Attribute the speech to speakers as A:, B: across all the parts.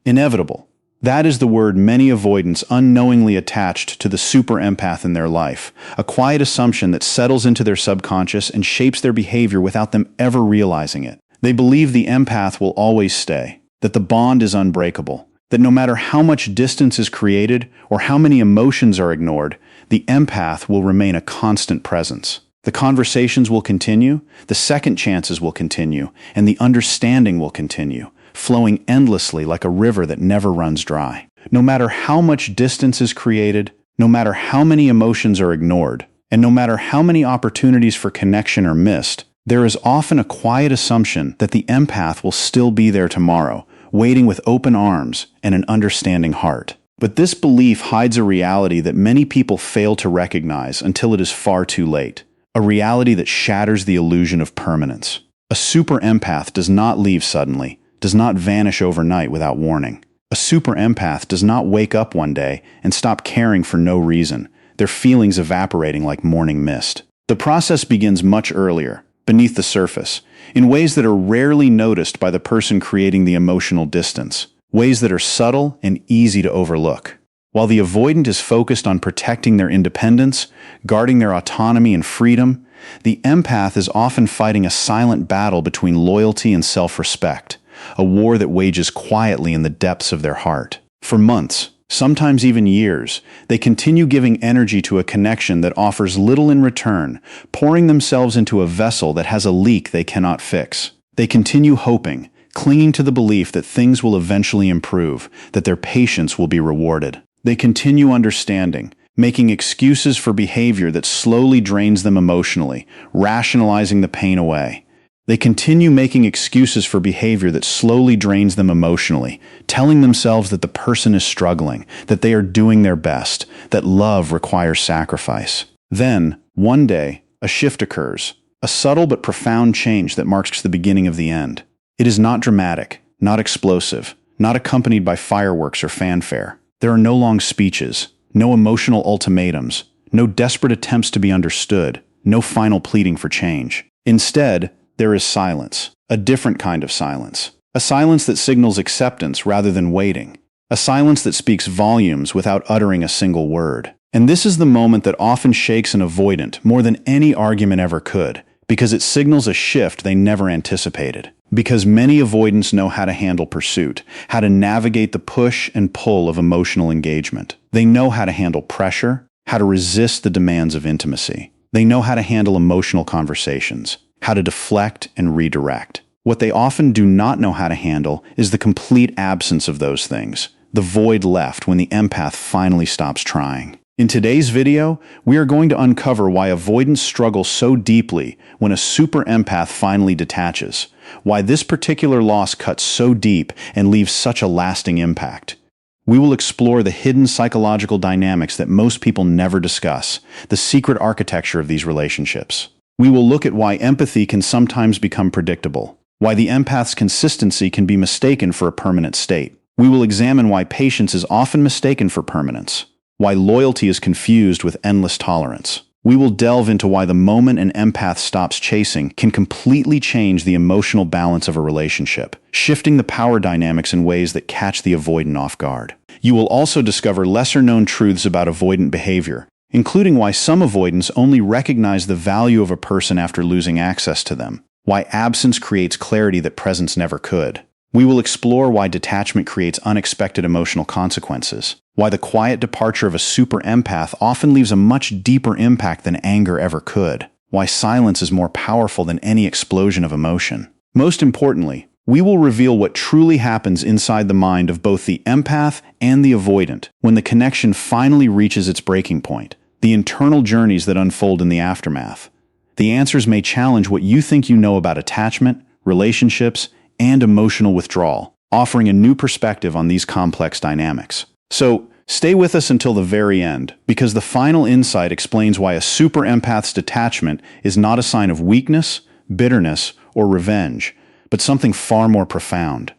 A: Inevitable. That is the word many avoidants unknowingly attached to the super empath in their life, a quiet assumption that settles into their subconscious and shapes their behavior without them ever realizing it. They believe the empath will always stay, that the bond is unbreakable, that no matter how much distance is created or how many emotions are ignored, the empath will remain a constant presence. The conversations will continue, the second chances will continue, and the understanding will continue, flowing endlessly like a river that never runs dry. No matter how much distance is created, no matter how many emotions are ignored, and no matter how many opportunities for connection are missed, there is often a quiet assumption that the empath will still be there tomorrow, waiting with open arms and an understanding heart. But this belief hides a reality that many people fail to recognize until it is far too late. A reality that shatters the illusion of permanence. A super empath does not leave suddenly, does not vanish overnight without warning. A super empath does not wake up one day and stop caring for no reason, their feelings evaporating like morning mist. The process begins much earlier, beneath the surface, in ways that are rarely noticed by the person creating the emotional distance, ways that are subtle and easy to overlook. While the avoidant is focused on protecting their independence, guarding their autonomy and freedom, the empath is often fighting a silent battle between loyalty and self-respect, a war that wages quietly in the depths of their heart. For months, sometimes even years, they continue giving energy to a connection that offers little in return, pouring themselves into a vessel that has a leak they cannot fix. They continue hoping, clinging to the belief that things will eventually improve, that their patience will be rewarded. They continue understanding, making excuses for behavior that slowly drains them emotionally, rationalizing the pain away. They continue making excuses for behavior that slowly drains them emotionally, telling themselves that the person is struggling, that they are doing their best, that love requires sacrifice. Then, one day, a shift occurs, a subtle but profound change that marks the beginning of the end. It is not dramatic, not explosive, not accompanied by fireworks or fanfare. There are no long speeches, no emotional ultimatums, no desperate attempts to be understood, no final pleading for change. Instead, there is silence, a different kind of silence. A silence that signals acceptance rather than waiting. A silence that speaks volumes without uttering a single word. And this is the moment that often shakes an avoidant more than any argument ever could, because it signals a shift they never anticipated. Because many avoidants know how to handle pursuit, how to navigate the push and pull of emotional engagement. They know how to handle pressure, how to resist the demands of intimacy. They know how to handle emotional conversations, how to deflect and redirect. What they often do not know how to handle is the complete absence of those things, the void left when the empath finally stops trying. In today's video, we are going to uncover why avoidants struggle so deeply when a super empath finally detaches, why this particular loss cuts so deep and leaves such a lasting impact. We will explore the hidden psychological dynamics that most people never discuss, the secret architecture of these relationships. We will look at why empathy can sometimes become predictable, why the empath's consistency can be mistaken for a permanent state. We will examine why patience is often mistaken for permanence, why loyalty is confused with endless tolerance. We will delve into why the moment an empath stops chasing can completely change the emotional balance of a relationship, shifting the power dynamics in ways that catch the avoidant off guard. You will also discover lesser-known truths about avoidant behavior, including why some avoidants only recognize the value of a person after losing access to them, why absence creates clarity that presence never could. We will explore why detachment creates unexpected emotional consequences, why the quiet departure of a super empath often leaves a much deeper impact than anger ever could, why silence is more powerful than any explosion of emotion. Most importantly, we will reveal what truly happens inside the mind of both the empath and the avoidant when the connection finally reaches its breaking point, the internal journeys that unfold in the aftermath. The answers may challenge what you think you know about attachment, relationships, and emotional withdrawal, offering a new perspective on these complex dynamics. So, stay with us until the very end, because the final insight explains why a super empath's detachment is not a sign of weakness, bitterness, or revenge, but something far more profound.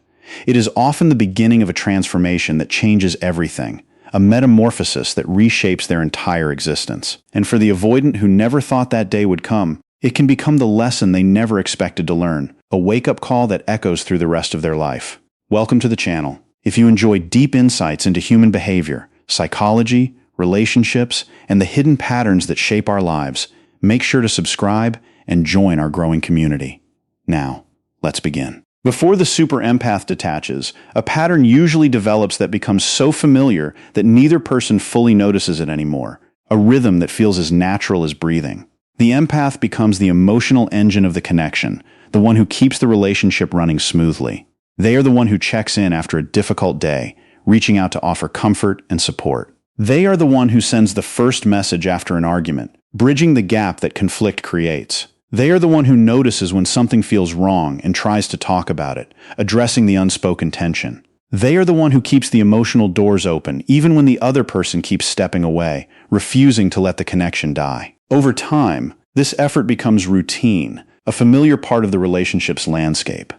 A: It is often the beginning of a transformation that changes everything, a metamorphosis that reshapes their entire existence. And for the avoidant who never thought that day would come, it can become the lesson they never expected to learn, a wake-up call that echoes through the rest of their life. Welcome to the channel. If you enjoy deep insights into human behavior, psychology, relationships, and the hidden patterns that shape our lives, make sure to subscribe and join our growing community. Now, let's begin. Before the super empath detaches, a pattern usually develops that becomes so familiar that neither person fully notices it anymore, a rhythm that feels as natural as breathing. The empath becomes the emotional engine of the connection, the one who keeps the relationship running smoothly. They are the one who checks in after a difficult day, reaching out to offer comfort and support. They are the one who sends the first message after an argument, bridging the gap that conflict creates. They are the one who notices when something feels wrong and tries to talk about it, addressing the unspoken tension. They are the one who keeps the emotional doors open, even when the other person keeps stepping away, refusing to let the connection die. Over time, this effort becomes routine, a familiar part of the relationship's landscape.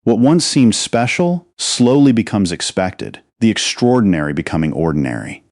A: What once seemed special slowly becomes expected, the extraordinary becoming ordinary.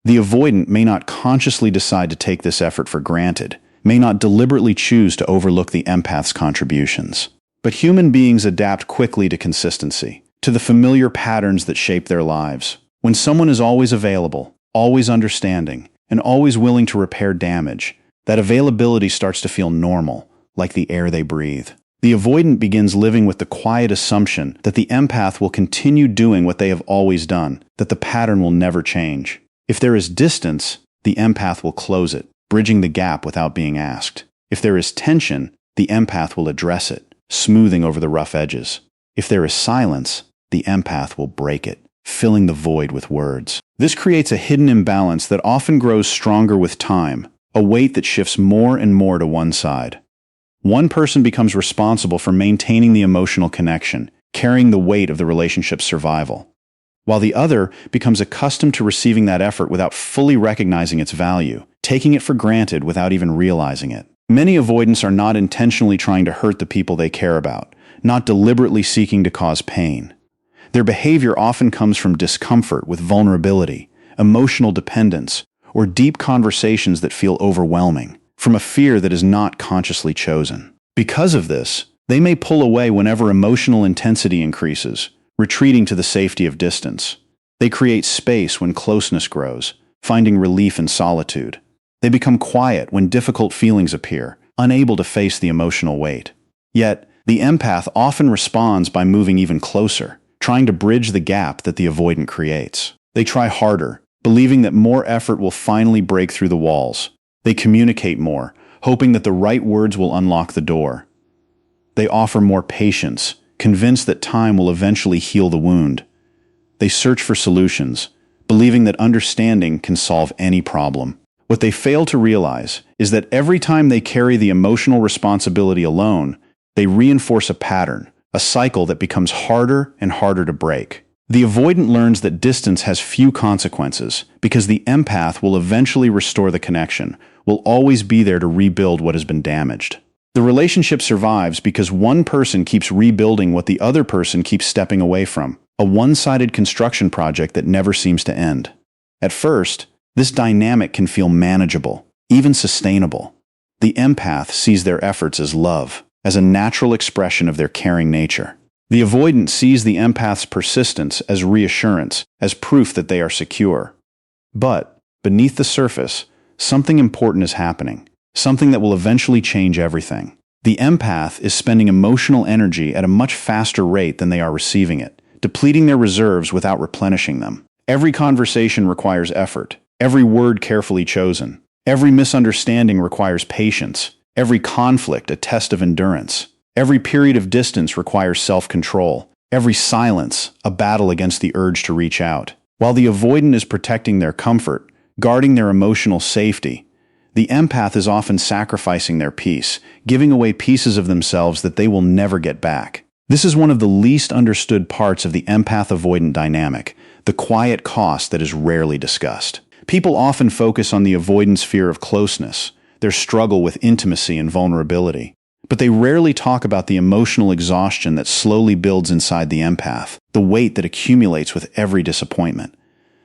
A: The avoidant may not consciously decide to take this effort for granted, may not deliberately choose to overlook the empath's contributions. But human beings adapt quickly to consistency, to the familiar patterns that shape their lives. When someone is always available, always understanding, and always willing to repair damage, that availability starts to feel normal, like the air they breathe. The avoidant begins living with the quiet assumption that the empath will continue doing what they have always done, that the pattern will never change. If there is distance, the empath will close it, bridging the gap without being asked. If there is tension, the empath will address it, smoothing over the rough edges. If there is silence, the empath will break it, filling the void with words. This creates a hidden imbalance that often grows stronger with time, a weight that shifts more and more to one side. One person becomes responsible for maintaining the emotional connection, carrying the weight of the relationship's survival, while the other becomes accustomed to receiving that effort without fully recognizing its value, taking it for granted without even realizing it. Many avoidants are not intentionally trying to hurt the people they care about, not deliberately seeking to cause pain. Their behavior often comes from discomfort with vulnerability, emotional dependence, or deep conversations that feel overwhelming, from a fear that is not consciously chosen. Because of this, they may pull away whenever emotional intensity increases, retreating to the safety of distance. They create space when closeness grows, finding relief in solitude. They become quiet when difficult feelings appear, unable to face the emotional weight. Yet, the empath often responds by moving even closer, trying to bridge the gap that the avoidant creates. They try harder, believing that more effort will finally break through the walls. They communicate more, hoping that the right words will unlock the door. They offer more patience, convinced that time will eventually heal the wound. They search for solutions, believing that understanding can solve any problem. What they fail to realize is that every time they carry the emotional responsibility alone, they reinforce a pattern, a cycle that becomes harder and harder to break. The avoidant learns that distance has few consequences because the empath will eventually restore the connection, will always be there to rebuild what has been damaged. The relationship survives because one person keeps rebuilding what the other person keeps stepping away from, a one-sided construction project that never seems to end. At first, this dynamic can feel manageable, even sustainable. The empath sees their efforts as love, as a natural expression of their caring nature. The avoidant sees the empath's persistence as reassurance, as proof that they are secure. But, beneath the surface, something important is happening, something that will eventually change everything. The empath is spending emotional energy at a much faster rate than they are receiving it, depleting their reserves without replenishing them. Every conversation requires effort, every word carefully chosen. Every misunderstanding requires patience, every conflict a test of endurance. Every period of distance requires self-control, every silence a battle against the urge to reach out. While the avoidant is protecting their comfort, guarding their emotional safety, the empath is often sacrificing their peace, giving away pieces of themselves that they will never get back. This is one of the least understood parts of the empath-avoidant dynamic, the quiet cost that is rarely discussed. People often focus on the avoidant's fear of closeness, their struggle with intimacy and vulnerability. But they rarely talk about the emotional exhaustion that slowly builds inside the empath, the weight that accumulates with every disappointment.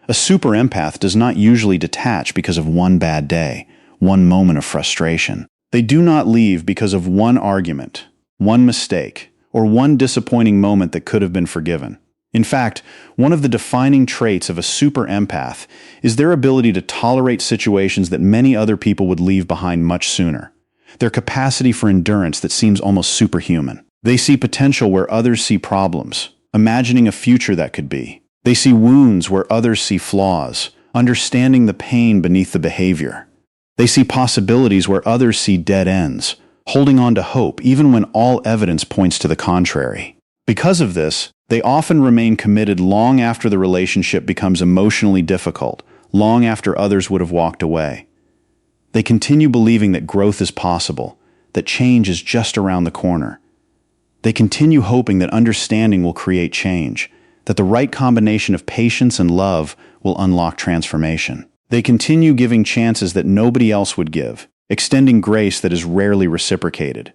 A: A super empath does not usually detach because of one bad day, one moment of frustration. They do not leave because of one argument, one mistake, or one disappointing moment that could have been forgiven. In fact, one of the defining traits of a super empath is their ability to tolerate situations that many other people would leave behind much sooner. Their capacity for endurance that seems almost superhuman. They see potential where others see problems, imagining a future that could be. They see wounds where others see flaws, understanding the pain beneath the behavior. They see possibilities where others see dead ends, holding on to hope even when all evidence points to the contrary. Because of this, they often remain committed long after the relationship becomes emotionally difficult, long after others would have walked away. They continue believing that growth is possible, that change is just around the corner. They continue hoping that understanding will create change, that the right combination of patience and love will unlock transformation. They continue giving chances that nobody else would give, extending grace that is rarely reciprocated.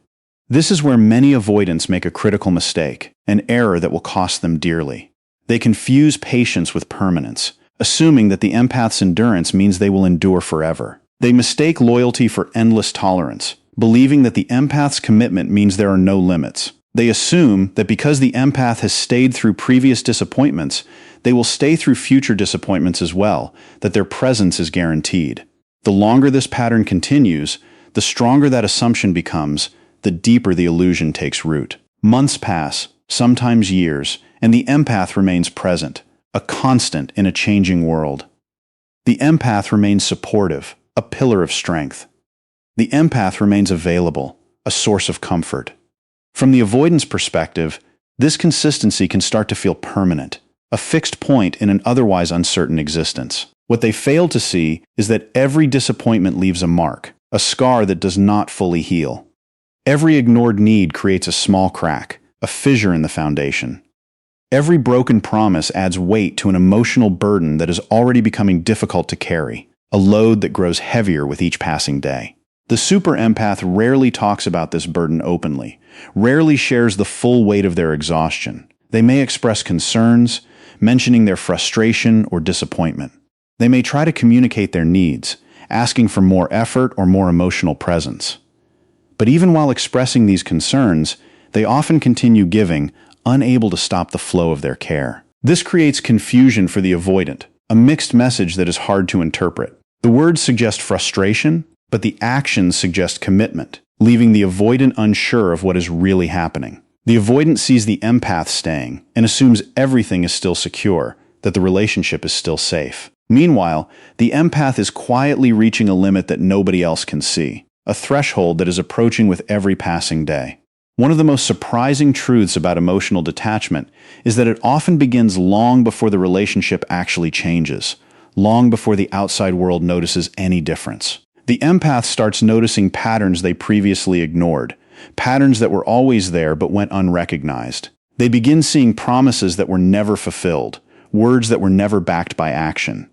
A: This is where many avoidants make a critical mistake, an error that will cost them dearly. They confuse patience with permanence, assuming that the empath's endurance means they will endure forever. They mistake loyalty for endless tolerance, believing that the empath's commitment means there are no limits. They assume that because the empath has stayed through previous disappointments, they will stay through future disappointments as well, that their presence is guaranteed. The longer this pattern continues, the stronger that assumption becomes, the deeper the illusion takes root. Months pass, sometimes years, and the empath remains present, a constant in a changing world. The empath remains supportive, a pillar of strength. The empath remains available, a source of comfort. From the avoidance perspective, this consistency can start to feel permanent, a fixed point in an otherwise uncertain existence. What they fail to see is that every disappointment leaves a mark, a scar that does not fully heal. Every ignored need creates a small crack, a fissure in the foundation. Every broken promise adds weight to an emotional burden that is already becoming difficult to carry, a load that grows heavier with each passing day. The super empath rarely talks about this burden openly, rarely shares the full weight of their exhaustion. They may express concerns, mentioning their frustration or disappointment. They may try to communicate their needs, asking for more effort or more emotional presence. But even while expressing these concerns, they often continue giving, unable to stop the flow of their care. This creates confusion for the avoidant, a mixed message that is hard to interpret. The words suggest frustration, but the actions suggest commitment, leaving the avoidant unsure of what is really happening. The avoidant sees the empath staying and assumes everything is still secure, that the relationship is still safe. Meanwhile, the empath is quietly reaching a limit that nobody else can see, a threshold that is approaching with every passing day. One of the most surprising truths about emotional detachment is that it often begins long before the relationship actually changes, long before the outside world notices any difference. The empath starts noticing patterns they previously ignored, patterns that were always there but went unrecognized. They begin seeing promises that were never fulfilled, words that were never backed by action.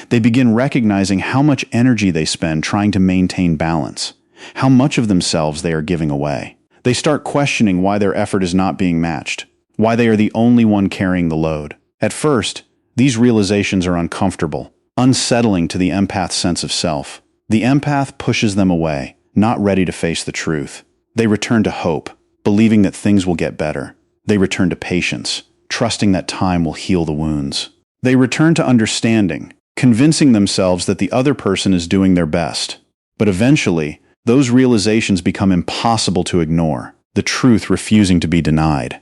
A: They begin recognizing how much energy they spend trying to maintain balance, how much of themselves they are giving away. They start questioning why their effort is not being matched, why they are the only one carrying the load. At first, these realizations are uncomfortable, unsettling to the empath's sense of self. The empath pushes them away, not ready to face the truth. They return to hope, believing that things will get better. They return to patience, trusting that time will heal the wounds. They return to understanding, convincing themselves that the other person is doing their best. But eventually, those realizations become impossible to ignore, the truth refusing to be denied.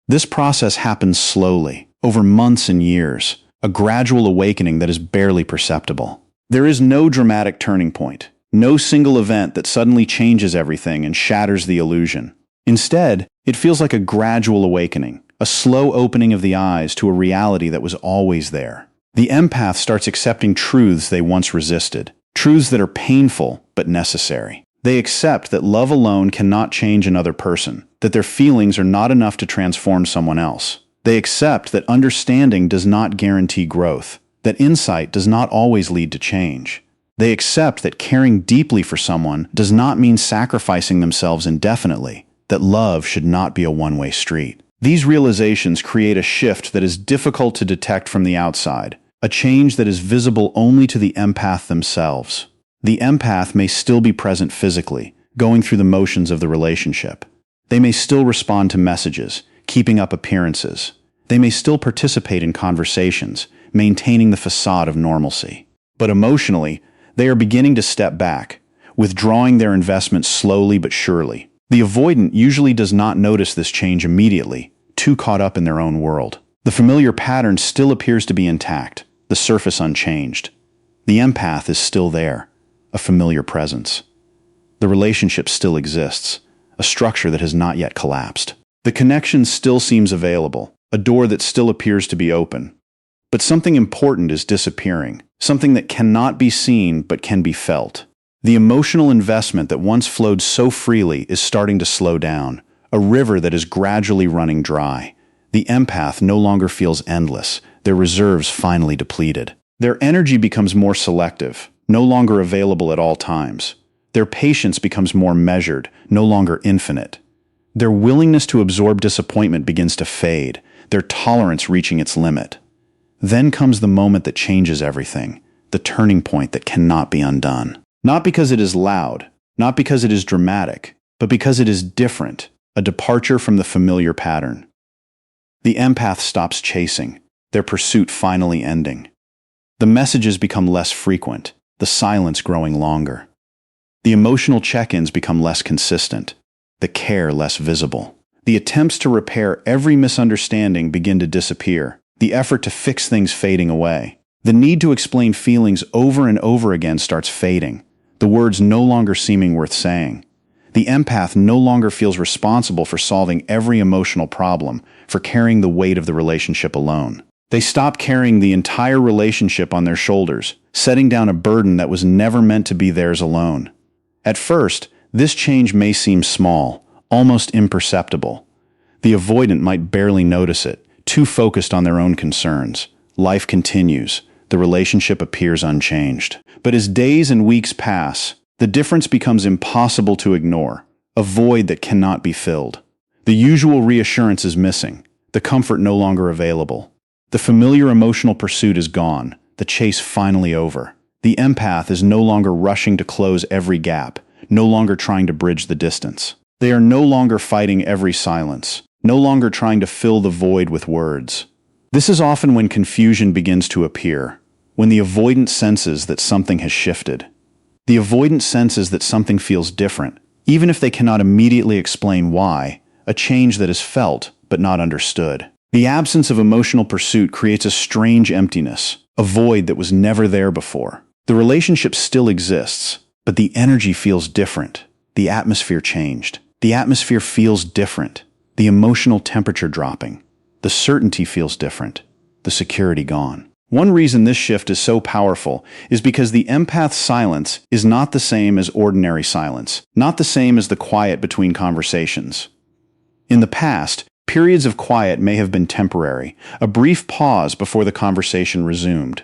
A: This process happens slowly, over months and years, a gradual awakening that is barely perceptible. There is no dramatic turning point, no single event that suddenly changes everything and shatters the illusion. Instead, it feels like a gradual awakening, a slow opening of the eyes to a reality that was always there. The empath starts accepting truths they once resisted, truths that are painful but necessary. They accept that love alone cannot change another person, that their feelings are not enough to transform someone else. They accept that understanding does not guarantee growth, that insight does not always lead to change. They accept that caring deeply for someone does not mean sacrificing themselves indefinitely, that love should not be a one-way street. These realizations create a shift that is difficult to detect from the outside, a change that is visible only to the empath themselves. The empath may still be present physically, going through the motions of the relationship. They may still respond to messages, keeping up appearances. They may still participate in conversations, maintaining the facade of normalcy. But emotionally, they are beginning to step back, withdrawing their investment slowly but surely. The avoidant usually does not notice this change immediately, too caught up in their own world. The familiar pattern still appears to be intact, the surface unchanged. The empath is still there, a familiar presence. The relationship still exists, a structure that has not yet collapsed. The connection still seems available, a door that still appears to be open. But something important is disappearing, something that cannot be seen but can be felt. The emotional investment that once flowed so freely is starting to slow down, a river that is gradually running dry. The empath no longer feels endless, their reserves finally depleted. Their energy becomes more selective, no longer available at all times. Their patience becomes more measured, no longer infinite. Their willingness to absorb disappointment begins to fade, their tolerance reaching its limit. Then comes the moment that changes everything, the turning point that cannot be undone. Not because it is loud, not because it is dramatic, but because it is different, a departure from the familiar pattern. The empath stops chasing, their pursuit finally ending. The messages become less frequent, the silence growing longer. The emotional check-ins become less consistent, the care less visible. The attempts to repair every misunderstanding begin to disappear, the effort to fix things fading away. The need to explain feelings over and over again starts fading, the words no longer seeming worth saying. The empath no longer feels responsible for solving every emotional problem, for carrying the weight of the relationship alone. They stop carrying the entire relationship on their shoulders, setting down a burden that was never meant to be theirs alone. At first, this change may seem small, almost imperceptible. The avoidant might barely notice it, too focused on their own concerns. Life continues. The relationship appears unchanged. But as days and weeks pass, the difference becomes impossible to ignore, a void that cannot be filled. The usual reassurance is missing, the comfort no longer available. The familiar emotional pursuit is gone, the chase finally over. The empath is no longer rushing to close every gap, no longer trying to bridge the distance. They are no longer fighting every silence, no longer trying to fill the void with words. This is often when confusion begins to appear, when the avoidant senses that something has shifted. The avoidant senses that something feels different, even if they cannot immediately explain why, a change that is felt but not understood. The absence of emotional pursuit creates a strange emptiness, a void that was never there before. The relationship still exists, but the energy feels different. The atmosphere changed. The atmosphere feels different. The emotional temperature dropping. The certainty feels different. The security gone. One reason this shift is so powerful is because the empath's silence is not the same as ordinary silence, not the same as the quiet between conversations. In the past, periods of quiet may have been temporary, a brief pause before the conversation resumed.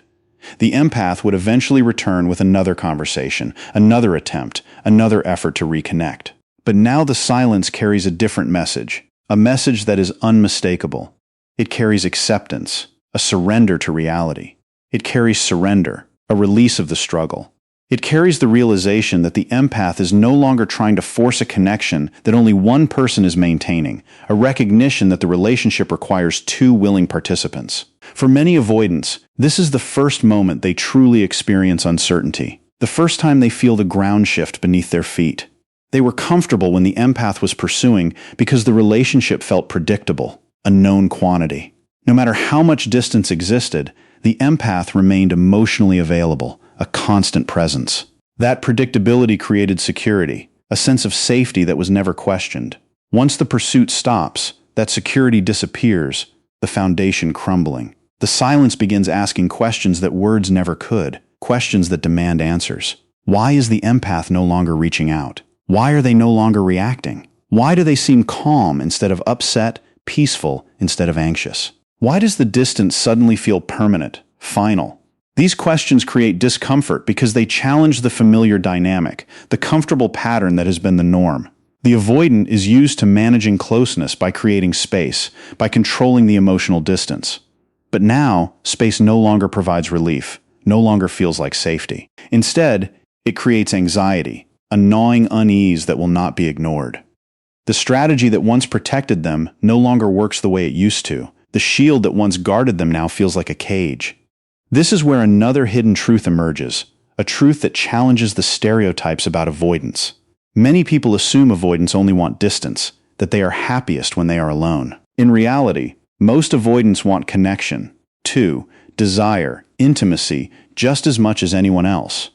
A: The empath would eventually return with another conversation, another attempt, another effort to reconnect. But now the silence carries a different message, a message that is unmistakable. It carries acceptance, a surrender to reality. It carries surrender, a release of the struggle. It carries the realization that the empath is no longer trying to force a connection that only one person is maintaining, a recognition that the relationship requires two willing participants. For many avoidants, this is the first moment they truly experience uncertainty, the first time they feel the ground shift beneath their feet. They were comfortable when the empath was pursuing because the relationship felt predictable, a known quantity. No matter how much distance existed, the empath remained emotionally available, a constant presence. That predictability created security, a sense of safety that was never questioned. Once the pursuit stops, that security disappears, the foundation crumbling. The silence begins asking questions that words never could, questions that demand answers. Why is the empath no longer reaching out? Why are they no longer reacting? Why do they seem calm instead of upset, peaceful instead of anxious? Why does the distance suddenly feel permanent, final? These questions create discomfort because they challenge the familiar dynamic, the comfortable pattern that has been the norm. The avoidant is used to managing closeness by creating space, by controlling the emotional distance. But now, space no longer provides relief, no longer feels like safety. Instead, it creates anxiety, a gnawing unease that will not be ignored. The strategy that once protected them no longer works the way it used to. The shield that once guarded them now feels like a cage. This is where another hidden truth emerges, a truth that challenges the stereotypes about avoidance. Many people assume avoidants only want distance, that they are happiest when they are alone. In reality, most avoidants want connection, too, desire, intimacy, just as much as anyone else.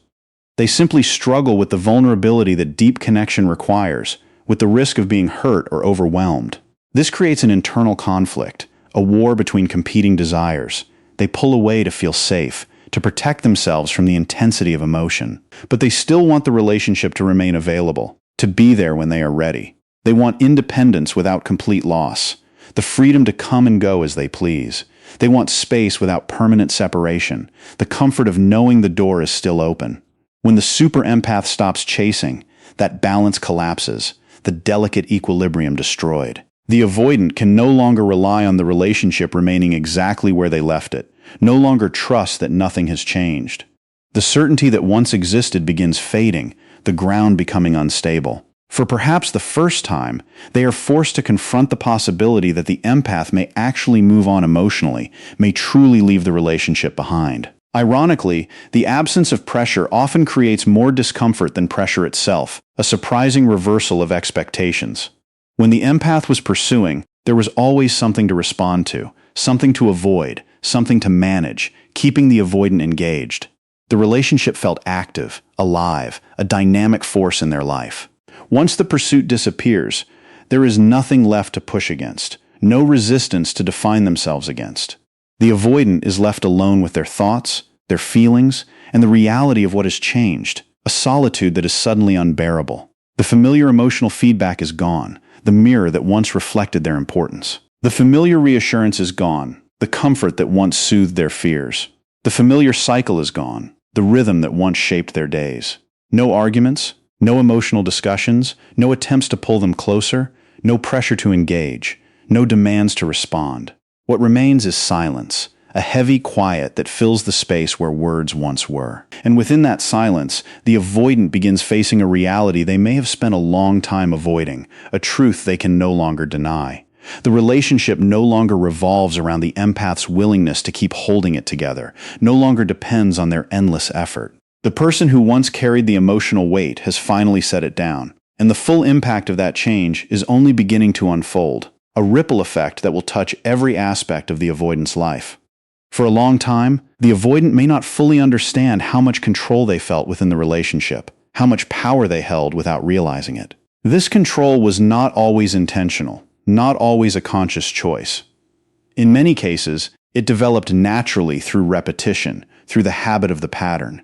A: They simply struggle with the vulnerability that deep connection requires, with the risk of being hurt or overwhelmed. This creates an internal conflict, a war between competing desires. They pull away to feel safe, to protect themselves from the intensity of emotion. But they still want the relationship to remain available, to be there when they are ready. They want independence without complete loss, the freedom to come and go as they please. They want space without permanent separation, the comfort of knowing the door is still open. When the super empath stops chasing, that balance collapses, the delicate equilibrium destroyed. The avoidant can no longer rely on the relationship remaining exactly where they left it, no longer trust that nothing has changed. The certainty that once existed begins fading, the ground becoming unstable. For perhaps the first time, they are forced to confront the possibility that the empath may actually move on emotionally, may truly leave the relationship behind. Ironically, the absence of pressure often creates more discomfort than pressure itself, a surprising reversal of expectations. When the empath was pursuing, there was always something to respond to, something to avoid, something to manage, keeping the avoidant engaged. The relationship felt active, alive, a dynamic force in their life. Once the pursuit disappears, there is nothing left to push against, no resistance to define themselves against. The avoidant is left alone with their thoughts, their feelings, and the reality of what has changed, a solitude that is suddenly unbearable. The familiar emotional feedback is gone, the mirror that once reflected their importance. The familiar reassurance is gone, the comfort that once soothed their fears. The familiar cycle is gone, the rhythm that once shaped their days. No arguments, no emotional discussions, no attempts to pull them closer, no pressure to engage, no demands to respond. What remains is silence, a heavy quiet that fills the space where words once were. And within that silence, the avoidant begins facing a reality they may have spent a long time avoiding, a truth they can no longer deny. The relationship no longer revolves around the empath's willingness to keep holding it together, no longer depends on their endless effort. The person who once carried the emotional weight has finally set it down, and the full impact of that change is only beginning to unfold, a ripple effect that will touch every aspect of the avoidant's life. For a long time, the avoidant may not fully understand how much control they felt within the relationship, how much power they held without realizing it. This control was not always intentional, not always a conscious choice. In many cases, it developed naturally through repetition, through the habit of the pattern.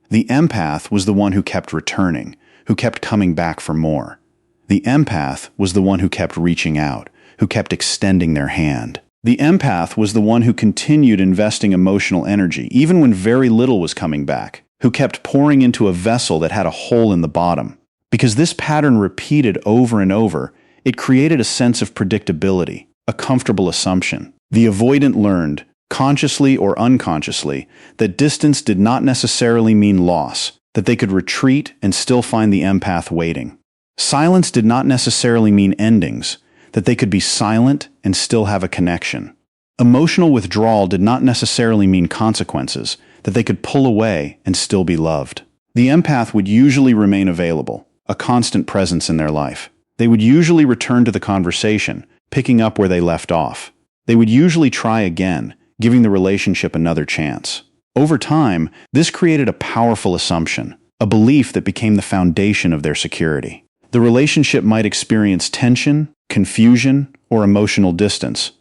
A: The empath was the one who kept returning, who kept coming back for more. The empath was the one who kept reaching out, who kept extending their hand. The empath was the one who continued investing emotional energy, even when very little was coming back, who kept pouring into a vessel that had a hole in the bottom. Because this pattern repeated over and over, it created a sense of predictability, a comfortable assumption. The avoidant learned, consciously or unconsciously, that distance did not necessarily mean loss, that they could retreat and still find the empath waiting. Silence did not necessarily mean endings, that they could be silent and still have a connection. Emotional withdrawal did not necessarily mean consequences, that they could pull away and still be loved. The empath would usually remain available, a constant presence in their life. They would usually return to the conversation, picking up where they left off. They would usually try again, giving the relationship another chance. Over time, this created a powerful assumption, a belief that became the foundation of their security. The relationship might experience tension, confusion, or emotional distance,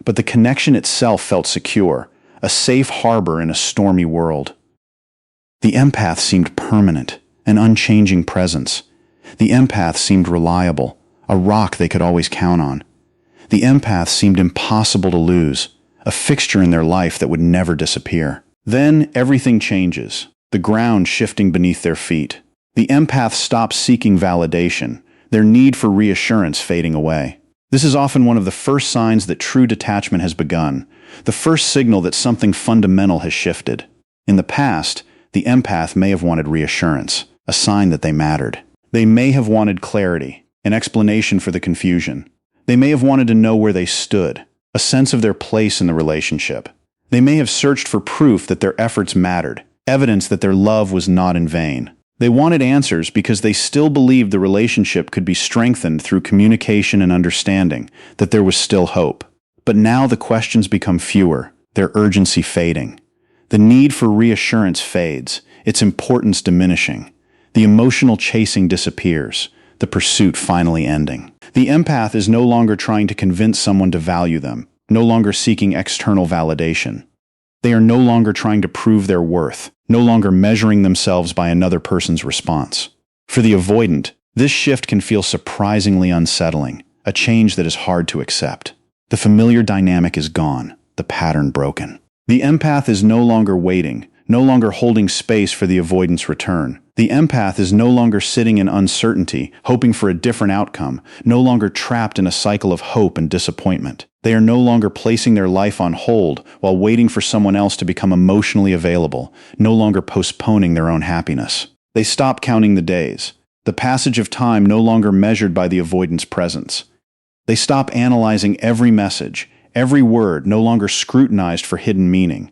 A: but the connection itself felt secure, a safe harbor in a stormy world. The empath seemed permanent, an unchanging presence. The empath seemed reliable, a rock they could always count on. The empath seemed impossible to lose, a fixture in their life that would never disappear. Then everything changes, the ground shifting beneath their feet. The empath stops seeking validation, their need for reassurance fading away. This is often one of the first signs that true detachment has begun, the first signal that something fundamental has shifted. In the past, the empath may have wanted reassurance, a sign that they mattered. They may have wanted clarity, an explanation for the confusion. They may have wanted to know where they stood, a sense of their place in the relationship. They may have searched for proof that their efforts mattered, evidence that their love was not in vain. They wanted answers because they still believed the relationship could be strengthened through communication and understanding, that there was still hope. But now the questions become fewer, their urgency fading. The need for reassurance fades, its importance diminishing. The emotional chasing disappears, the pursuit finally ending. The empath is no longer trying to convince someone to value them, no longer seeking external validation. They are no longer trying to prove their worth, no longer measuring themselves by another person's response. For the avoidant, this shift can feel surprisingly unsettling, a change that is hard to accept. The familiar dynamic is gone, the pattern broken. The empath is no longer waiting, no longer holding space for the avoidant's return. The empath is no longer sitting in uncertainty, hoping for a different outcome, no longer trapped in a cycle of hope and disappointment. They are no longer placing their life on hold while waiting for someone else to become emotionally available, no longer postponing their own happiness. They stop counting the days, the passage of time no longer measured by the avoidant's presence. They stop analyzing every message, every word no longer scrutinized for hidden meaning.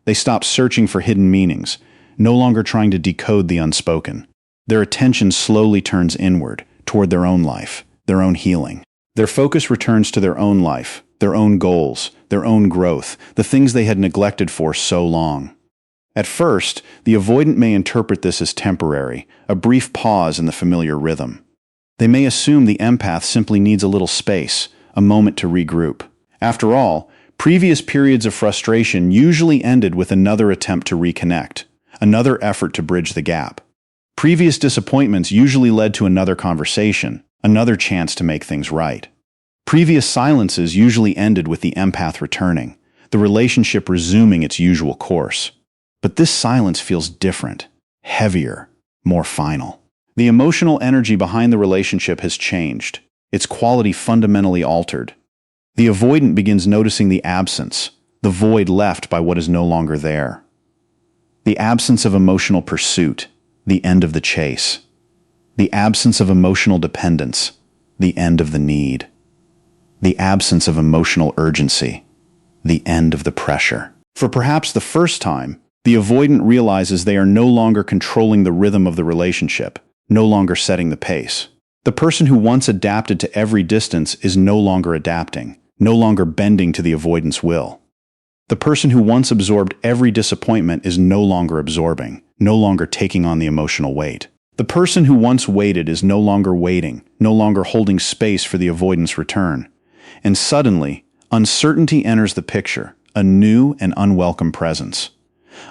A: They stop searching for hidden meanings, no longer trying to decode the unspoken. Their attention slowly turns inward, toward their own life, their own healing. Their focus returns to their own life, their own goals, their own growth, the things they had neglected for so long. At first, the avoidant may interpret this as temporary, a brief pause in the familiar rhythm. They may assume the empath simply needs a little space, a moment to regroup. After all, previous periods of frustration usually ended with another attempt to reconnect, another effort to bridge the gap. Previous disappointments usually led to another conversation, another chance to make things right. Previous silences usually ended with the empath returning, the relationship resuming its usual course. But this silence feels different, heavier, more final. The emotional energy behind the relationship has changed, its quality fundamentally altered. The avoidant begins noticing the absence, the void left by what is no longer there. The absence of emotional pursuit, the end of the chase. The absence of emotional dependence, the end of the need. The absence of emotional urgency, the end of the pressure. For perhaps the first time, the avoidant realizes they are no longer controlling the rhythm of the relationship, no longer setting the pace. The person who once adapted to every distance is no longer adapting, no longer bending to the avoidant's will. The person who once absorbed every disappointment is no longer absorbing, no longer taking on the emotional weight. The person who once waited is no longer waiting, no longer holding space for the avoidant's return. And suddenly, uncertainty enters the picture, a new and unwelcome presence.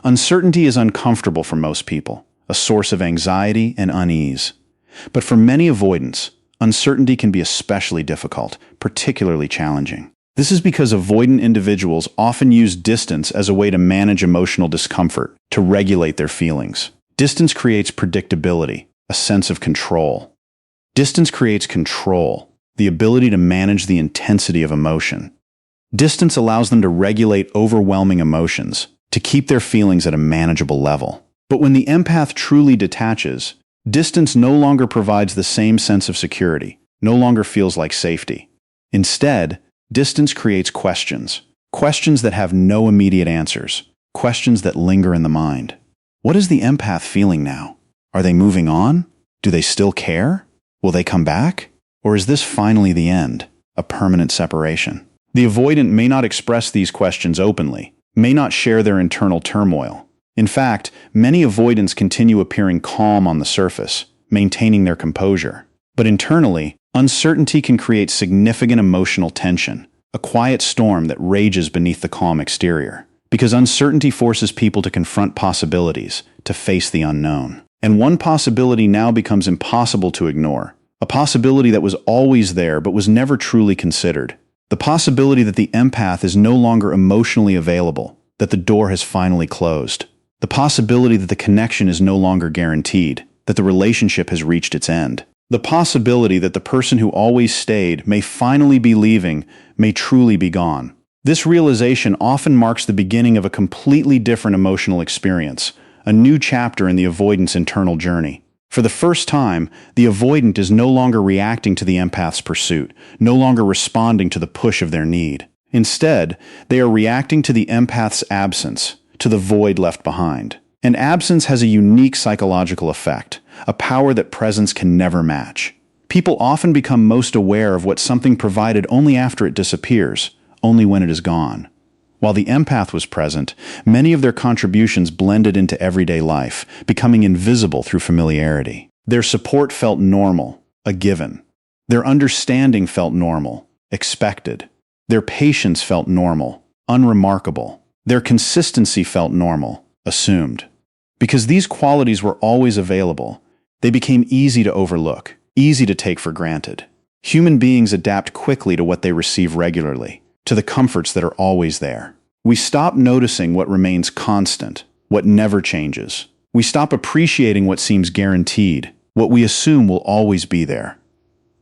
A: Uncertainty is uncomfortable for most people, a source of anxiety and unease. But for many avoidants, uncertainty can be especially difficult, particularly challenging. This is because avoidant individuals often use distance as a way to manage emotional discomfort, to regulate their feelings. Distance creates predictability, a sense of control. Distance creates control, the ability to manage the intensity of emotion. Distance allows them to regulate overwhelming emotions, to keep their feelings at a manageable level. But when the empath truly detaches, distance no longer provides the same sense of security, no longer feels like safety. Instead, distance creates questions, questions that have no immediate answers, questions that linger in the mind. What is the empath feeling now? Are they moving on? Do they still care? Will they come back? Or is this finally the end, a permanent separation? The avoidant may not express these questions openly, may not share their internal turmoil. In fact, many avoidants continue appearing calm on the surface, maintaining their composure. But internally, uncertainty can create significant emotional tension, a quiet storm that rages beneath the calm exterior. Because uncertainty forces people to confront possibilities, to face the unknown. And one possibility now becomes impossible to ignore, a possibility that was always there but was never truly considered. The possibility that the empath is no longer emotionally available, that the door has finally closed. The possibility that the connection is no longer guaranteed, that the relationship has reached its end. The possibility that the person who always stayed may finally be leaving, may truly be gone. This realization often marks the beginning of a completely different emotional experience, a new chapter in the avoidant's internal journey. For the first time, the avoidant is no longer reacting to the empath's pursuit, no longer responding to the push of their need. Instead, they are reacting to the empath's absence, to the void left behind. And absence has a unique psychological effect, a power that presence can never match. People often become most aware of what something provided only after it disappears, only when it is gone. While the empath was present, many of their contributions blended into everyday life, becoming invisible through familiarity. Their support felt normal, a given. Their understanding felt normal, expected. Their patience felt normal, unremarkable. Their consistency felt normal, assumed. Because these qualities were always available, they became easy to overlook, easy to take for granted. Human beings adapt quickly to what they receive regularly, to the comforts that are always there. We stop noticing what remains constant, what never changes. We stop appreciating what seems guaranteed, what we assume will always be there.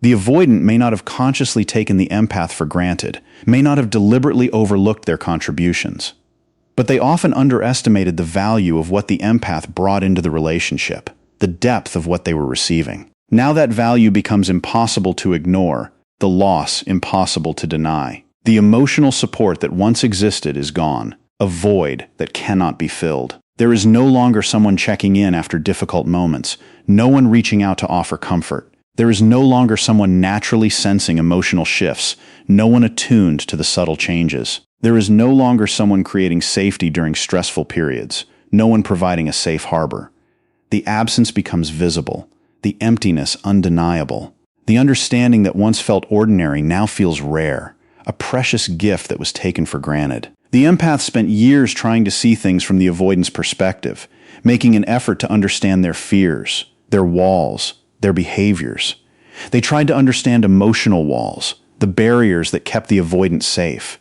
A: The avoidant may not have consciously taken the empath for granted, may not have deliberately overlooked their contributions. But they often underestimated the value of what the empath brought into the relationship, the depth of what they were receiving. Now that value becomes impossible to ignore, the loss impossible to deny. The emotional support that once existed is gone, a void that cannot be filled. There is no longer someone checking in after difficult moments, no one reaching out to offer comfort. There is no longer someone naturally sensing emotional shifts, no one attuned to the subtle changes. There is no longer someone creating safety during stressful periods, no one providing a safe harbor. The absence becomes visible, the emptiness undeniable. The understanding that once felt ordinary now feels rare, a precious gift that was taken for granted. The empath spent years trying to see things from the avoidant's perspective, making an effort to understand their fears, their walls, their behaviors. They tried to understand emotional walls, the barriers that kept the avoidant safe.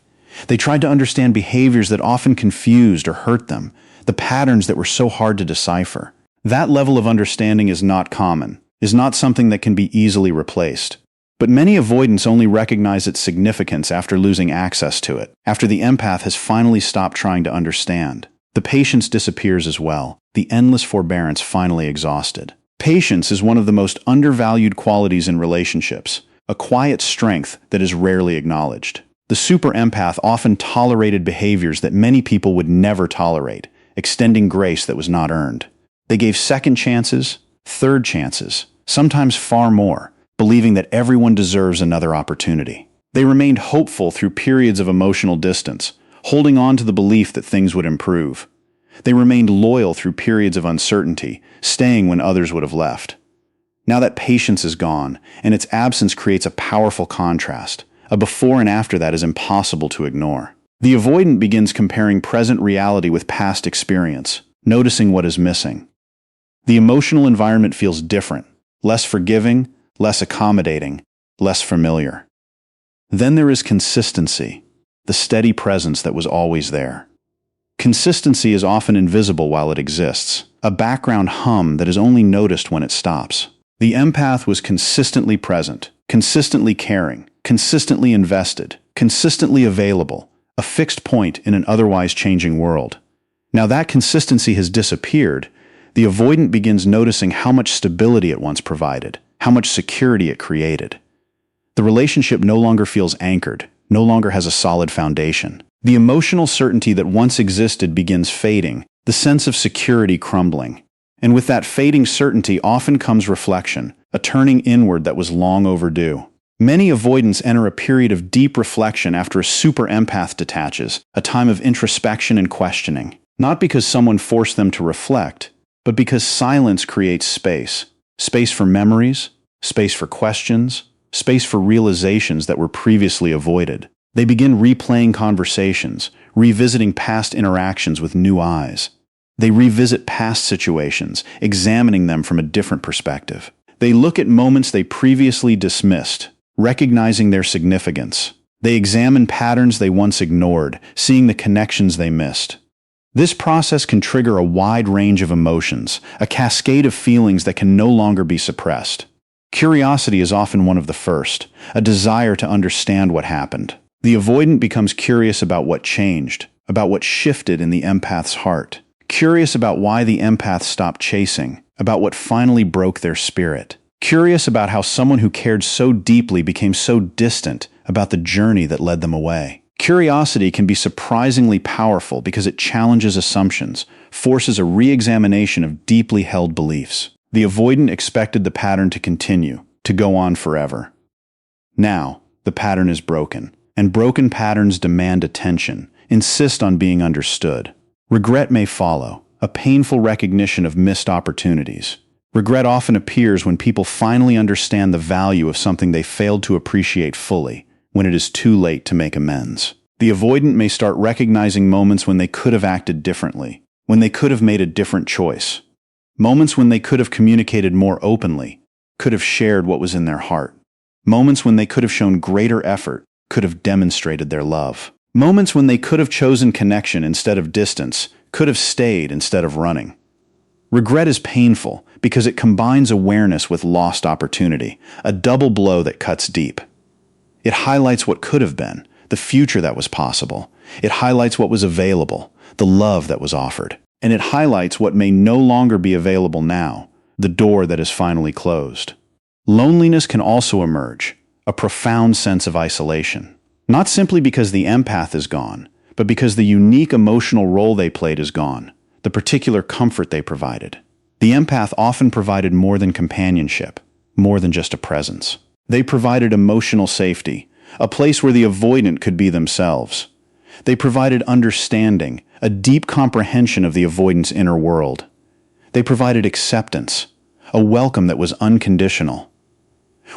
A: They tried to understand behaviors that often confused or hurt them, the patterns that were so hard to decipher. That level of understanding is not common, is not something that can be easily replaced. But many avoidants only recognize its significance after losing access to it, after the empath has finally stopped trying to understand. The patience disappears as well, the endless forbearance finally exhausted. Patience is one of the most undervalued qualities in relationships, a quiet strength that is rarely acknowledged. The super empath often tolerated behaviors that many people would never tolerate, extending grace that was not earned. They gave second chances, third chances, sometimes far more, believing that everyone deserves another opportunity. They remained hopeful through periods of emotional distance, holding on to the belief that things would improve. They remained loyal through periods of uncertainty, staying when others would have left. Now that patience is gone, and its absence creates a powerful contrast, a before and after that is impossible to ignore. The avoidant begins comparing present reality with past experience, noticing what is missing. The emotional environment feels different, less forgiving, less accommodating, less familiar. Then there is consistency, the steady presence that was always there. Consistency is often invisible while it exists, a background hum that is only noticed when it stops. The empath was consistently present, consistently caring, consistently invested, consistently available, a fixed point in an otherwise changing world. Now that consistency has disappeared, the avoidant begins noticing how much stability it once provided, how much security it created. The relationship no longer feels anchored, no longer has a solid foundation. The emotional certainty that once existed begins fading, the sense of security crumbling. And with that fading certainty often comes reflection, a turning inward that was long overdue. Many avoidants enter a period of deep reflection after a super empath detaches, a time of introspection and questioning. Not because someone forced them to reflect, but because silence creates space. Space for memories, space for questions, space for realizations that were previously avoided. They begin replaying conversations, revisiting past interactions with new eyes. They revisit past situations, examining them from a different perspective. They look at moments they previously dismissed, recognizing their significance. They examine patterns they once ignored, seeing the connections they missed. This process can trigger a wide range of emotions, a cascade of feelings that can no longer be suppressed. Curiosity is often one of the first, a desire to understand what happened. The avoidant becomes curious about what changed, about what shifted in the empath's heart. Curious about why the empath stopped chasing, about what finally broke their spirit. Curious about how someone who cared so deeply became so distant, about the journey that led them away. Curiosity can be surprisingly powerful because it challenges assumptions, forces a re-examination of deeply held beliefs. The avoidant expected the pattern to continue, to go on forever. Now, the pattern is broken, and broken patterns demand attention, insist on being understood. Regret may follow, a painful recognition of missed opportunities. Regret often appears when people finally understand the value of something they failed to appreciate fully, when it is too late to make amends. The avoidant may start recognizing moments when they could have acted differently, when they could have made a different choice. Moments when they could have communicated more openly, could have shared what was in their heart. Moments when they could have shown greater effort, could have demonstrated their love. Moments when they could have chosen connection instead of distance, could have stayed instead of running. Regret is painful because it combines awareness with lost opportunity, a double blow that cuts deep. It highlights what could have been, the future that was possible. It highlights what was available, the love that was offered. And it highlights what may no longer be available now, the door that is finally closed. Loneliness can also emerge, a profound sense of isolation. Not simply because the empath is gone, but because the unique emotional role they played is gone, the particular comfort they provided. The empath often provided more than companionship, more than just a presence. They provided emotional safety, a place where the avoidant could be themselves. They provided understanding, a deep comprehension of the avoidant's inner world. They provided acceptance, a welcome that was unconditional.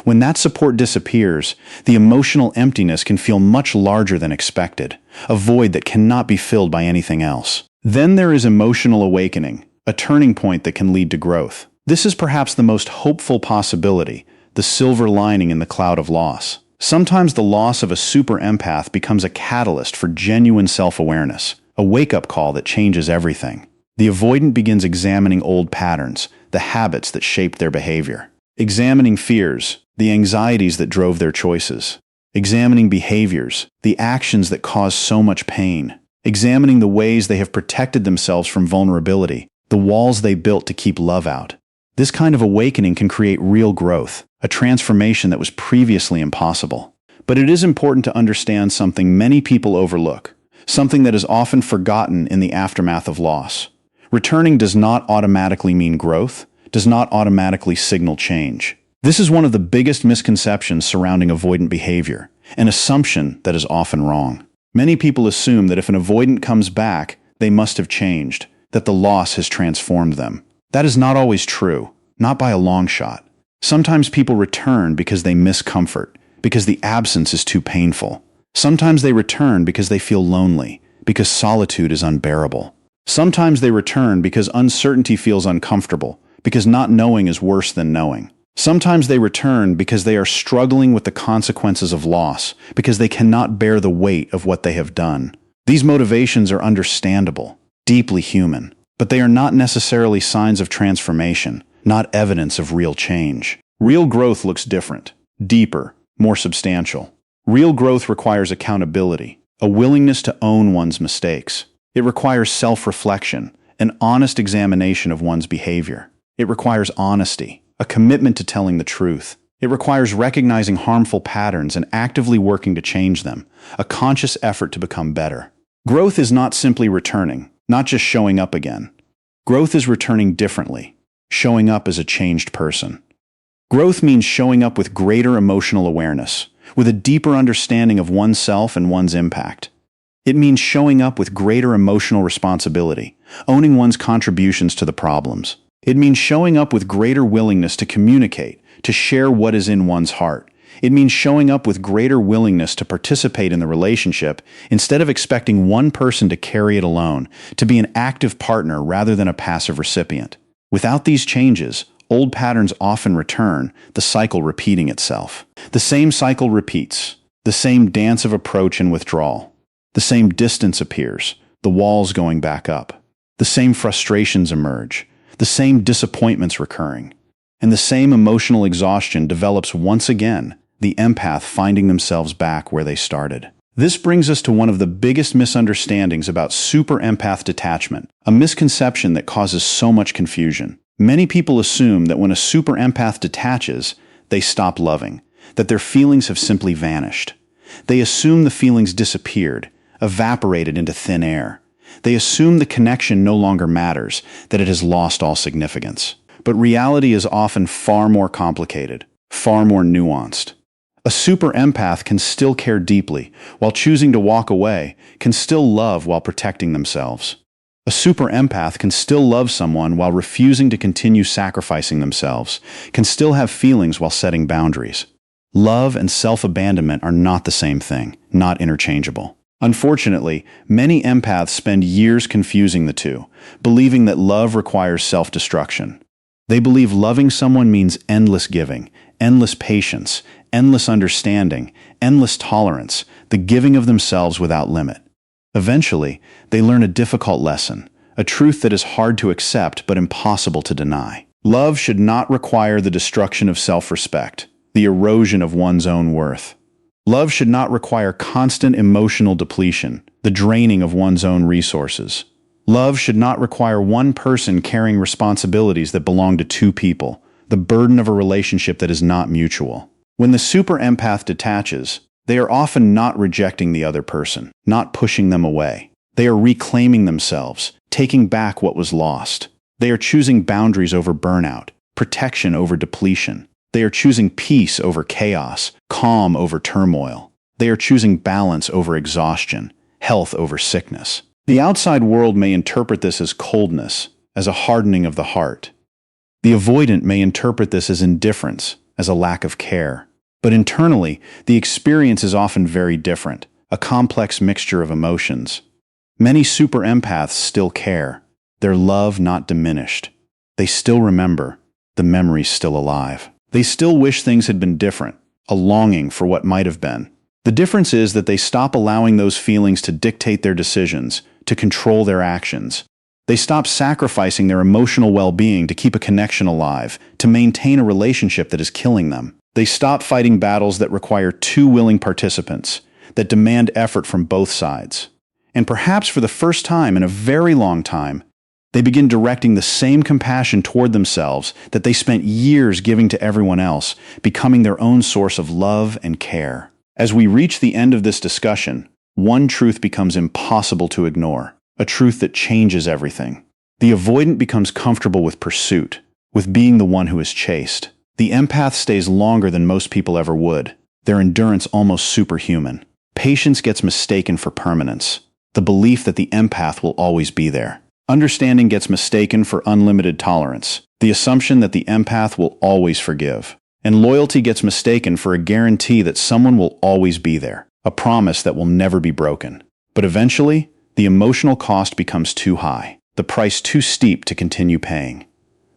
A: When that support disappears, the emotional emptiness can feel much larger than expected, a void that cannot be filled by anything else. Then there is emotional awakening, a turning point that can lead to growth. This is perhaps the most hopeful possibility, the silver lining in the cloud of loss. Sometimes the loss of a super empath becomes a catalyst for genuine self-awareness, a wake-up call that changes everything. The avoidant begins examining old patterns, the habits that shaped their behavior. Examining fears, the anxieties that drove their choices. Examining behaviors, the actions that caused so much pain. Examining the ways they have protected themselves from vulnerability, the walls they built to keep love out. This kind of awakening can create real growth, a transformation that was previously impossible. But it is important to understand something many people overlook, something that is often forgotten in the aftermath of loss. Returning does not automatically mean growth, does not automatically signal change. This is one of the biggest misconceptions surrounding avoidant behavior, an assumption that is often wrong. Many people assume that if an avoidant comes back, they must have changed, that the loss has transformed them. That is not always true, not by a long shot. Sometimes people return because they miss comfort, because the absence is too painful. Sometimes they return because they feel lonely, because solitude is unbearable. Sometimes they return because uncertainty feels uncomfortable, because not knowing is worse than knowing. Sometimes they return because they are struggling with the consequences of loss, because they cannot bear the weight of what they have done. These motivations are understandable, deeply human, but they are not necessarily signs of transformation, not evidence of real change. Real growth looks different, deeper, more substantial. Real growth requires accountability, a willingness to own one's mistakes. It requires self-reflection, an honest examination of one's behavior. It requires honesty, a commitment to telling the truth. It requires recognizing harmful patterns and actively working to change them, a conscious effort to become better. Growth is not simply returning, not just showing up again. Growth is returning differently, showing up as a changed person. Growth means showing up with greater emotional awareness, with a deeper understanding of oneself and one's impact. It means showing up with greater emotional responsibility, owning one's contributions to the problems. It means showing up with greater willingness to communicate, to share what is in one's heart. It means showing up with greater willingness to participate in the relationship instead of expecting one person to carry it alone, to be an active partner rather than a passive recipient. Without these changes, old patterns often return, the cycle repeating itself. The same cycle repeats, the same dance of approach and withdrawal. The same distance appears, the walls going back up. The same frustrations emerge, the same disappointments recurring. And the same emotional exhaustion develops once again, the empath finding themselves back where they started. This brings us to one of the biggest misunderstandings about super empath detachment, a misconception that causes so much confusion. Many people assume that when a super empath detaches, they stop loving, that their feelings have simply vanished. They assume the feelings disappeared, evaporated into thin air. They assume the connection no longer matters, that it has lost all significance. But reality is often far more complicated, far more nuanced. A super empath can still care deeply, while choosing to walk away, can still love while protecting themselves. A super empath can still love someone while refusing to continue sacrificing themselves, can still have feelings while setting boundaries. Love and self-abandonment are not the same thing, not interchangeable. Unfortunately, many empaths spend years confusing the two, believing that love requires self-destruction. They believe loving someone means endless giving, endless patience, endless understanding, endless tolerance, the giving of themselves without limit. Eventually, they learn a difficult lesson, a truth that is hard to accept but impossible to deny. Love should not require the destruction of self-respect, the erosion of one's own worth. Love should not require constant emotional depletion, the draining of one's own resources. Love should not require one person carrying responsibilities that belong to two people, the burden of a relationship that is not mutual. When the super empath detaches, they are often not rejecting the other person, not pushing them away. They are reclaiming themselves, taking back what was lost. They are choosing boundaries over burnout, protection over depletion. They are choosing peace over chaos, calm over turmoil. They are choosing balance over exhaustion, health over sickness. The outside world may interpret this as coldness, as a hardening of the heart. The avoidant may interpret this as indifference, as a lack of care. But internally, the experience is often very different, a complex mixture of emotions. Many super empaths still care, their love not diminished. They still remember, the memory's still alive. They still wish things had been different, a longing for what might have been. The difference is that they stop allowing those feelings to dictate their decisions, to control their actions. They stop sacrificing their emotional well-being to keep a connection alive, to maintain a relationship that is killing them. They stop fighting battles that require two willing participants, that demand effort from both sides. And perhaps for the first time in a very long time, they begin directing the same compassion toward themselves that they spent years giving to everyone else, becoming their own source of love and care. As we reach the end of this discussion, one truth becomes impossible to ignore, a truth that changes everything. The avoidant becomes comfortable with pursuit, with being the one who is chased. The empath stays longer than most people ever would, their endurance almost superhuman. Patience gets mistaken for permanence, the belief that the empath will always be there. Understanding gets mistaken for unlimited tolerance, the assumption that the empath will always forgive. And loyalty gets mistaken for a guarantee that someone will always be there, a promise that will never be broken. But eventually, the emotional cost becomes too high, the price too steep to continue paying.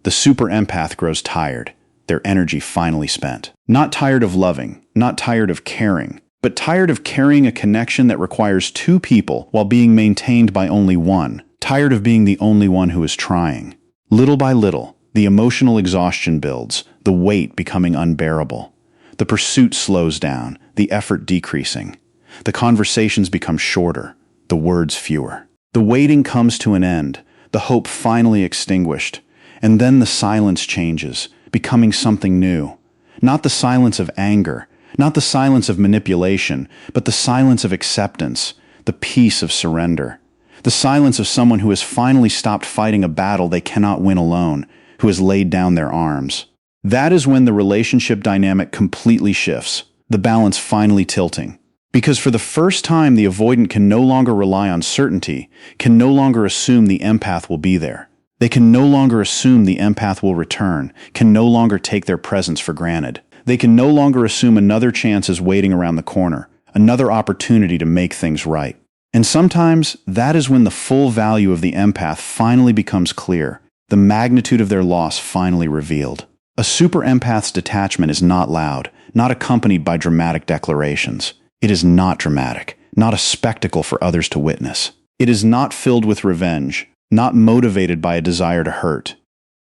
A: The super empath grows tired, their energy finally spent. Not tired of loving, not tired of caring, but tired of carrying a connection that requires two people while being maintained by only one. Tired of being the only one who is trying. Little by little, the emotional exhaustion builds, the weight becoming unbearable. The pursuit slows down, the effort decreasing. The conversations become shorter, the words fewer. The waiting comes to an end, the hope finally extinguished, and then the silence changes, becoming something new. Not the silence of anger, not the silence of manipulation, but the silence of acceptance, the peace of surrender. The silence of someone who has finally stopped fighting a battle they cannot win alone, who has laid down their arms. That is when the relationship dynamic completely shifts, the balance finally tilting. Because for the first time, the avoidant can no longer rely on certainty, can no longer assume the empath will be there. They can no longer assume the empath will return, can no longer take their presence for granted. They can no longer assume another chance is waiting around the corner, another opportunity to make things right. And sometimes, that is when the full value of the empath finally becomes clear, the magnitude of their loss finally revealed. A super empath's detachment is not loud, not accompanied by dramatic declarations. It is not dramatic, not a spectacle for others to witness. It is not filled with revenge, not motivated by a desire to hurt.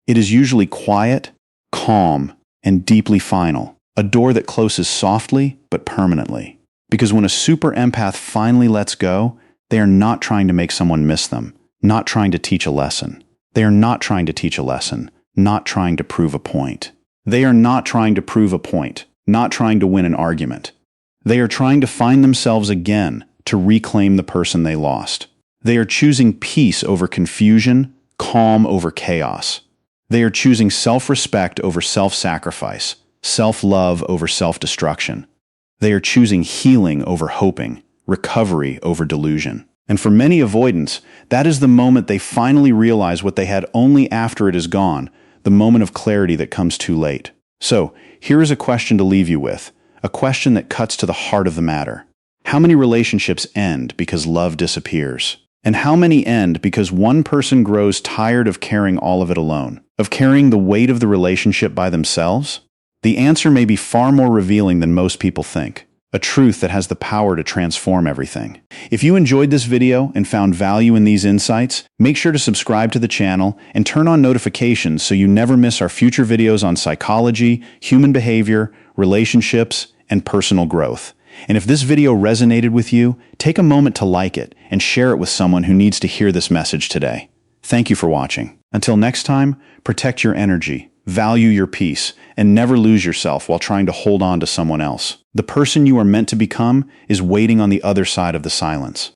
A: It is usually quiet, calm, and deeply final, a door that closes softly but permanently. Because when a super empath finally lets go, they are not trying to make someone miss them, not trying to teach a lesson. They are not trying to teach a lesson, not trying to prove a point. They are not trying to prove a point, not trying to win an argument. They are trying to find themselves again to reclaim the person they lost. They are choosing peace over confusion, calm over chaos. They are choosing self-respect over self-sacrifice, self-love over self-destruction. They are choosing healing over hoping, recovery over delusion. And for many avoidants, that is the moment they finally realize what they had only after it is gone, the moment of clarity that comes too late. So, here is a question to leave you with, a question that cuts to the heart of the matter. How many relationships end because love disappears? And how many end because one person grows tired of carrying all of it alone, of carrying the weight of the relationship by themselves? The answer may be far more revealing than most people think, a truth that has the power to transform everything. If you enjoyed this video and found value in these insights, make sure to subscribe to the channel and turn on notifications so you never miss our future videos on psychology, human behavior, relationships, and personal growth. And if this video resonated with you, take a moment to like it and share it with someone who needs to hear this message today. Thank you for watching. Until next time, protect your energy, value your peace, and never lose yourself while trying to hold on to someone else. The person you are meant to become is waiting on the other side of the silence.